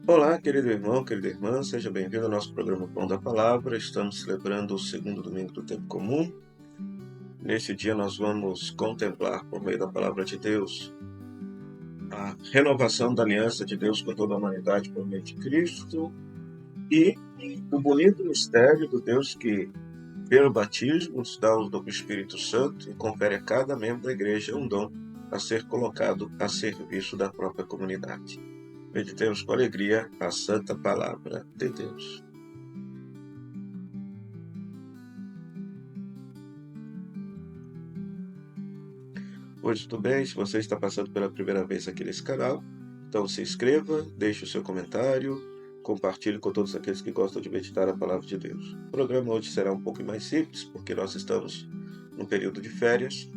Olá, querido irmão, querida irmã, seja bem-vindo ao nosso programa Pão da Palavra. Estamos celebrando o segundo domingo do tempo comum. Neste dia nós vamos contemplar, por meio da Palavra de Deus, a renovação da aliança de Deus com toda a humanidade por meio de Cristo e o bonito mistério do Deus que, pelo batismo, nos dá o dom do Espírito Santo e confere a cada membro da igreja um dom a ser colocado a serviço da própria comunidade. Meditemos com alegria a santa palavra de Deus. Hoje tudo bem? Se você está passando pela primeira vez aqui nesse canal, então se inscreva, deixe o seu comentário, compartilhe com todos aqueles que gostam de meditar a palavra de Deus. O programa hoje será um pouco mais simples, porque nós estamos num período de férias,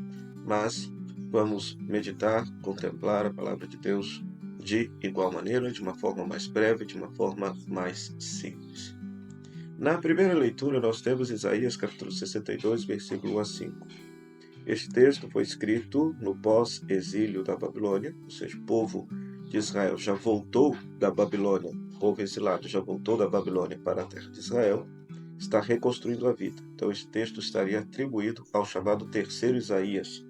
mas vamos meditar, contemplar a palavra de Deus de igual maneira, de uma forma mais breve, de uma forma mais simples. Na primeira leitura nós temos Isaías capítulo 62, versículo 1 a 5. Este texto foi escrito no pós-exílio da Babilônia, ou seja, o povo de Israel já voltou da Babilônia, o povo exilado já voltou da Babilônia para a terra de Israel, está reconstruindo a vida. Então, este texto estaria atribuído ao chamado terceiro Isaías,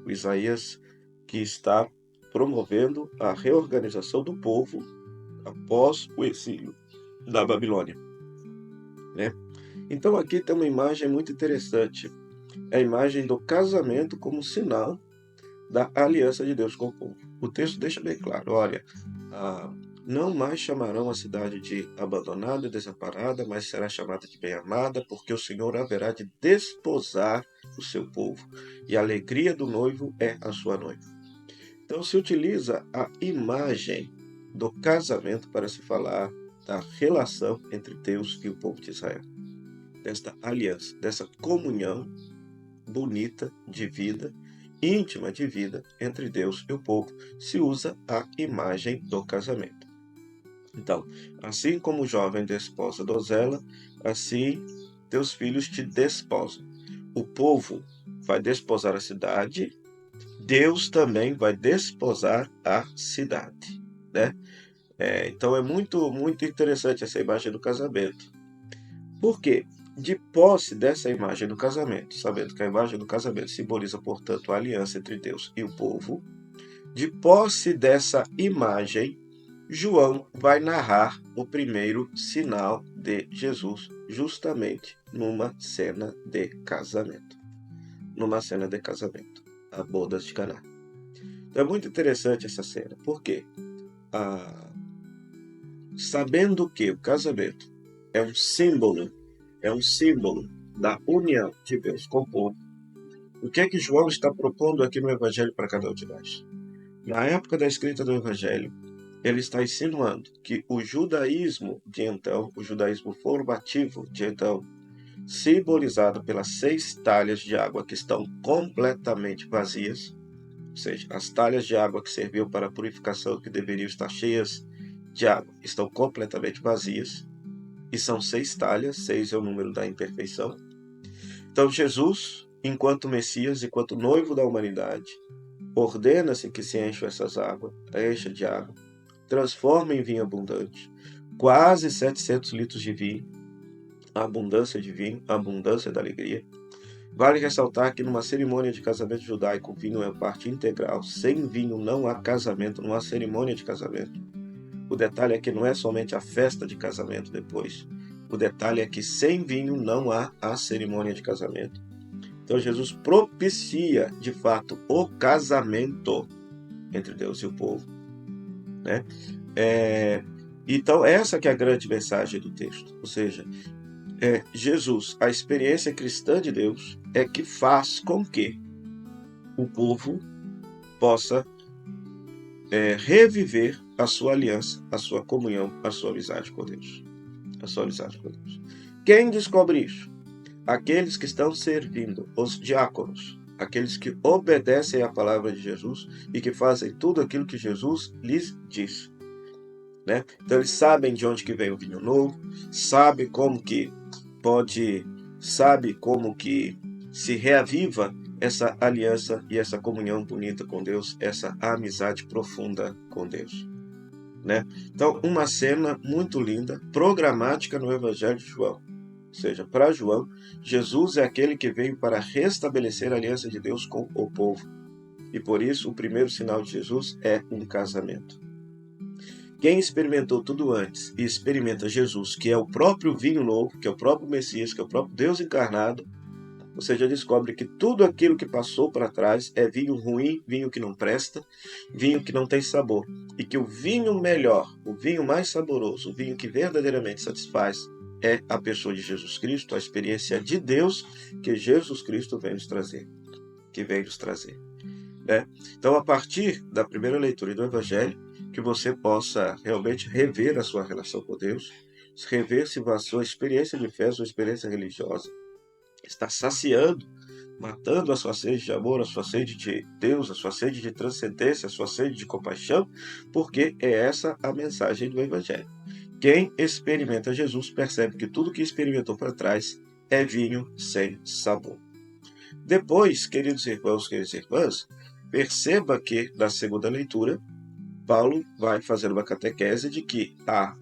o Isaías que está promovendo a reorganização do povo após o exílio da Babilônia. Então, aqui tem uma imagem muito interessante. É a imagem do casamento como sinal da aliança de Deus com o povo. O texto deixa bem claro, olha, não mais chamarão a cidade de abandonada e desamparada, mas será chamada de bem-amada, porque o Senhor haverá de desposar o seu povo, e a alegria do noivo é a sua noiva. Então se utiliza a imagem do casamento para se falar da relação entre Deus e o povo de Israel, desta aliança, dessa comunhão bonita de vida, íntima de vida entre Deus e o povo, se usa a imagem do casamento. Então, assim como o jovem desposa a donzela, assim teus filhos te desposam. O povo vai desposar a cidade, Deus também vai desposar a cidade, então é muito interessante essa imagem do casamento. Por quê? De posse dessa imagem do casamento, sabendo que a imagem do casamento simboliza, portanto, a aliança entre Deus e o povo, de posse dessa imagem, João vai narrar o primeiro sinal de Jesus, justamente numa cena de casamento. A bodas de Caná. Então é muito interessante essa cena, porque sabendo que o casamento é um símbolo da união de Deus com o povo, o que é que João está propondo aqui no Evangelho para cada um de nós? Na época da escrita do Evangelho, ele está insinuando que o judaísmo de então, o judaísmo formativo de então, simbolizado pelas 6 talhas de água que estão completamente vazias, ou seja, as talhas de água que serviam para a purificação, que deveriam estar cheias de água, estão completamente vazias, e são 6 talhas, 6 é o número da imperfeição. Então Jesus, enquanto Messias, enquanto noivo da humanidade, ordena-se que se encham essas águas, encha de água, transforma em vinho abundante, quase 700 litros de vinho, a abundância de vinho, a abundância da alegria. Vale ressaltar que numa cerimônia de casamento judaico, o vinho é parte integral. Sem vinho não há casamento, não há cerimônia de casamento. O detalhe é que não é somente a festa de casamento depois. O detalhe é que sem vinho não há a cerimônia de casamento. Então Jesus propicia, de fato, o casamento entre Deus e o povo. Então essa que é a grande mensagem do texto. Ou seja, Jesus, a experiência cristã de Deus, é que faz com que o povo possa reviver a sua aliança, a sua comunhão, a sua amizade com Deus. Quem descobre isso? Aqueles que estão servindo, os diáconos, aqueles que obedecem à palavra de Jesus e que fazem tudo aquilo que Jesus lhes diz. Então eles sabem de onde que vem o vinho novo, sabem como que se reaviva essa aliança e essa comunhão bonita com Deus, essa amizade profunda com Deus. né? Então, uma cena muito linda, programática no Evangelho de João. Ou seja, para João, Jesus é aquele que veio para restabelecer a aliança de Deus com o povo. E por isso, o primeiro sinal de Jesus é um casamento. Quem experimentou tudo antes e experimenta Jesus, que é o próprio vinho novo, que é o próprio Messias, que é o próprio Deus encarnado, você já descobre que tudo aquilo que passou para trás é vinho ruim, vinho que não presta, vinho que não tem sabor. E que o vinho melhor, o vinho mais saboroso, o vinho que verdadeiramente satisfaz, é a pessoa de Jesus Cristo, a experiência de Deus que Jesus Cristo vem nos trazer. Que vem nos trazer. Né? Então, a partir da primeira leitura do Evangelho, que você possa realmente rever a sua relação com Deus, rever se a sua experiência de fé, a sua experiência religiosa, está saciando, matando a sua sede de amor, a sua sede de Deus, a sua sede de transcendência, a sua sede de compaixão, porque é essa a mensagem do Evangelho. Quem experimenta Jesus percebe que tudo que experimentou para trás é vinho sem sabor. Depois, queridos irmãos, queridas irmãs, perceba que na segunda leitura, Paulo vai fazer uma catequese de que há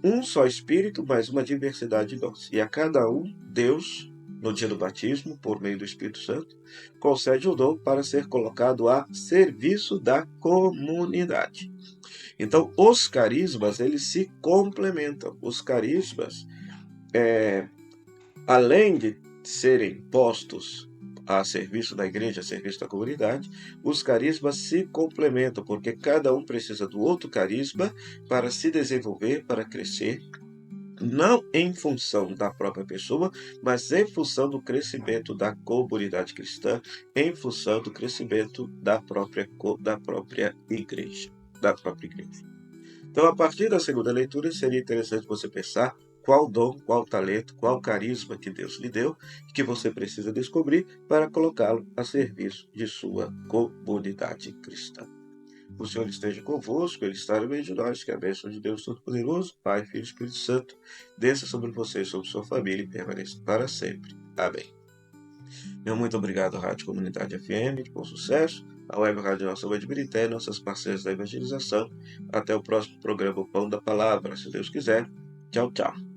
um só Espírito, mas uma diversidade de dons. E a cada um, Deus, no dia do batismo, por meio do Espírito Santo, concede o dom para ser colocado a serviço da comunidade. Então, os carismas, eles se complementam. Os carismas, além de serem postos a serviço da igreja, a serviço da comunidade, os carismas se complementam, porque cada um precisa do outro carisma para se desenvolver, para crescer, não em função da própria pessoa, mas em função do crescimento da comunidade cristã, em função do crescimento da própria igreja, Então, a partir da segunda leitura, seria interessante você pensar qual dom, qual talento, qual carisma que Deus lhe deu e que você precisa descobrir para colocá-lo a serviço de sua comunidade cristã. O Senhor esteja convosco, Ele está no meio de nós, que a bênção de Deus Todo-Poderoso, Pai, Filho e Espírito Santo, desça sobre você e sobre sua família e permaneça para sempre. Amém. Meu muito obrigado, Rádio Comunidade FM, de bom sucesso, a Web Rádio Nossa Mãe de Birité, nossas parceiras da evangelização. Até o próximo programa, o Pão da Palavra, se Deus quiser. Tchau, tchau.